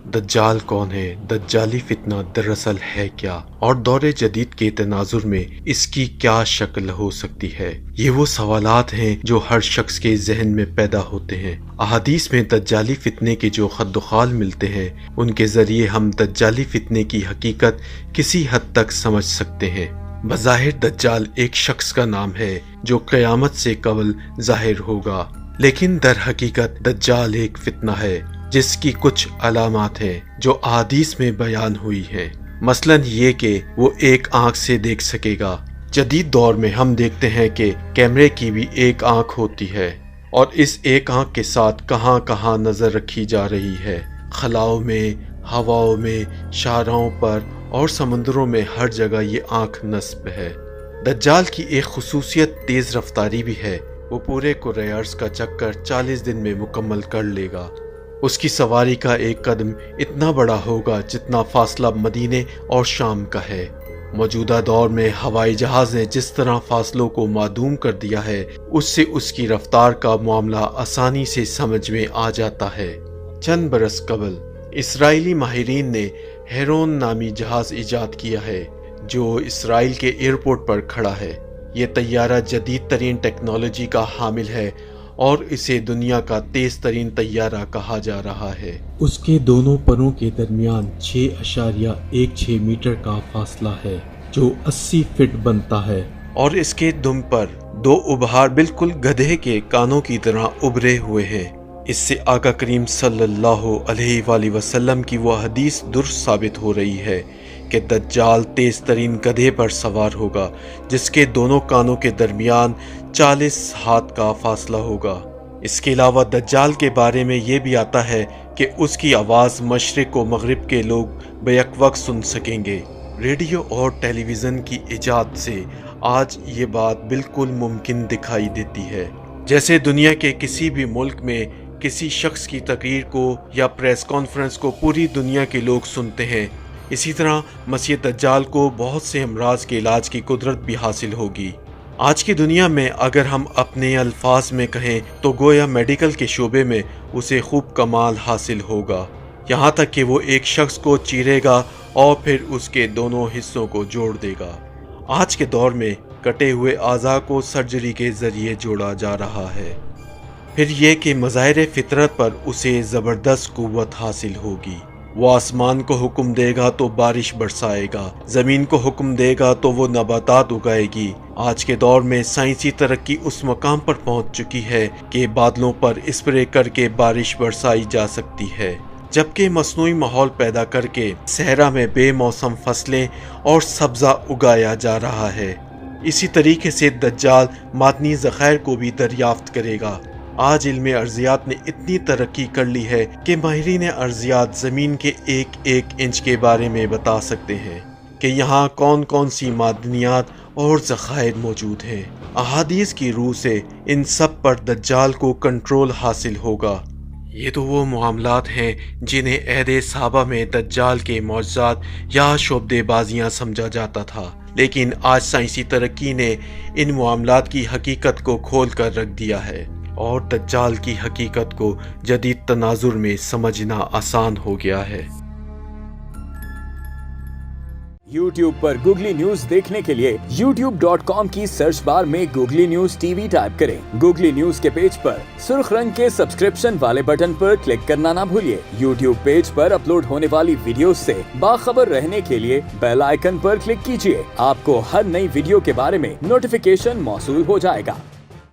दज्जाल कौन है, दज्जाली फितना दरअसल है क्या, और दौरे जदीद के तनाजुर में इसकी क्या शक्ल हो सकती है। ये वो सवालात हैं जो हर शख्स के जहन में पैदा होते हैं। अहादीस में दज्जाली फितने के जो खद्दुखाल मिलते हैं, उनके जरिए हम दज्जाली फितने की हकीकत किसी हद तक समझ सकते हैं। बज़ाहिर दज्जाल एक शख्स का नाम है जो क़यामत से कबल ज़ाहिर होगा, लेकिन दर हकीकत दज्जाल एक फितना है जिसकी कुछ अलामात हैं जो अहादीस में बयान हुई हैं। मसलन ये कि वो एक आंख से देख सकेगा। जदीद दौर में हम देखते हैं कि कैमरे की भी एक आंख होती है और इस एक आंख के साथ कहां कहां नजर रखी जा रही है। खलाओं में, हवाओं में, शाहराहों पर और समंदरों में हर जगह ये आंख नस्ब है। दज्जाल की एक खुसूसियत तेज रफ्तारी भी है। वो पूरे कुर्रे अर्ज़ का चक्कर 40 दिन में मुकम्मल कर लेगा। उसकी सवारी का एक कदम इतना बड़ा होगा जितना फासला मदीने और शाम का है। मौजूदा दौर में हवाई जहाज ने जिस तरह फासलों को मादूम कर दिया है, उससे उसकी रफ्तार का मामला आसानी से समझ में आ जाता है। चंद बरस कबल इसराइली माहिरीन ने हेरोन नामी जहाज इजाद किया है जो इसराइल के एयरपोर्ट पर खड़ा है। ये तैयारा जदीद तरीन टेक्नोलॉजी का हामिल है और इसे दुनिया का तेज तरीन तैयारा कहा जा रहा है। उसके दोनों परों के दरमियान 6.16 मीटर का फासला है जो 80 फीट बनता है, और इसके दुम पर 2 उभार बिल्कुल गधे के कानों की तरह उभरे हुए हैं। इससे आका करीम सल्लल्लाहु अलैहि वसल्लम की वह हदीस दुरुस्त साबित हो रही है कि दज्जाल तेज तरीन गधे पर सवार होगा जिसके दोनों कानों के दरमियान 40 हाथ का फासला होगा। इसके अलावा दज्जाल के बारे में ये भी आता है कि उसकी आवाज़ मशरिक व मगरिब के लोग बेक वक्त सुन सकेंगे। रेडियो और टेलीविज़न की इजाद से आज ये बात बिल्कुल मुमकिन दिखाई देती है। जैसे दुनिया के किसी भी मुल्क में किसी शख्स की तकरीर को या प्रेस कॉन्फ्रेंस को पूरी दुनिया के लोग सुनते हैं, इसी तरह मसीह दज्जाल को बहुत से अमराज के इलाज की कुदरत भी हासिल होगी। आज की दुनिया में अगर हम अपने अल्फाज में कहें तो गोया मेडिकल के शोबे में उसे खूब कमाल हासिल होगा, यहाँ तक कि वो एक शख्स को चीरेगा और फिर उसके दोनों हिस्सों को जोड़ देगा। आज के दौर में कटे हुए आज़ा को सर्जरी के ज़रिए जोड़ा जा रहा है। फिर ये कि मज़ाहिर फितरत पर उसे ज़बरदस्त कुव्वत हासिल होगी। वो आसमान को हुक्म देगा तो बारिश बरसाएगा, ज़मीन को हुक्म देगा तो वो नबातात उगाएगी। आज के दौर में साइंसी तरक्की उस मकाम पर पहुंच चुकी है कि बादलों पर स्प्रे करके बारिश बरसाई जा सकती है, जबकि मसनूई माहौल पैदा करके सहरा में बेमौसम फसलें और सब्ज़ा उगाया जा रहा है। इसी तरीके से दज्जाल मादनी ज़ख़ायर को भी दरियाफ्त करेगा। आज इल्म अर्जियात ने इतनी तरक्की कर ली है कि माहिरीन अर्जियात ज़मीन के एक एक इंच के बारे में बता सकते हैं कि यहाँ कौन कौन सी मादनियात और ज़ख़ायर मौजूद हैं। अहादीस की रूह से इन सब पर दज्जाल को कंट्रोल हासिल होगा। ये तो वो मामलात हैं जिन्हें अहद सहाबा में दज्जाल के मौजज़ात या शोबदेबाजियाँ समझा जाता था, लेकिन आज साइंसी तरक्की ने इन मामलात की हकीकत को खोल कर रख दिया है और दज्जाल की हकीकत को जदीद तनाजुर में समझना आसान हो गया है। YouTube पर गूगली न्यूज देखने के लिए youtube.com की सर्च बार में गूगली न्यूज टीवी टाइप करें। गूगली न्यूज के पेज पर सुर्ख रंग के सब्सक्रिप्शन वाले बटन पर क्लिक करना ना भूलिए। YouTube पेज पर अपलोड होने वाली वीडियोस से बाखबर रहने के लिए बेल आइकन पर क्लिक कीजिए। आपको हर नई वीडियो के बारे में नोटिफिकेशन मौसूल हो जाएगा।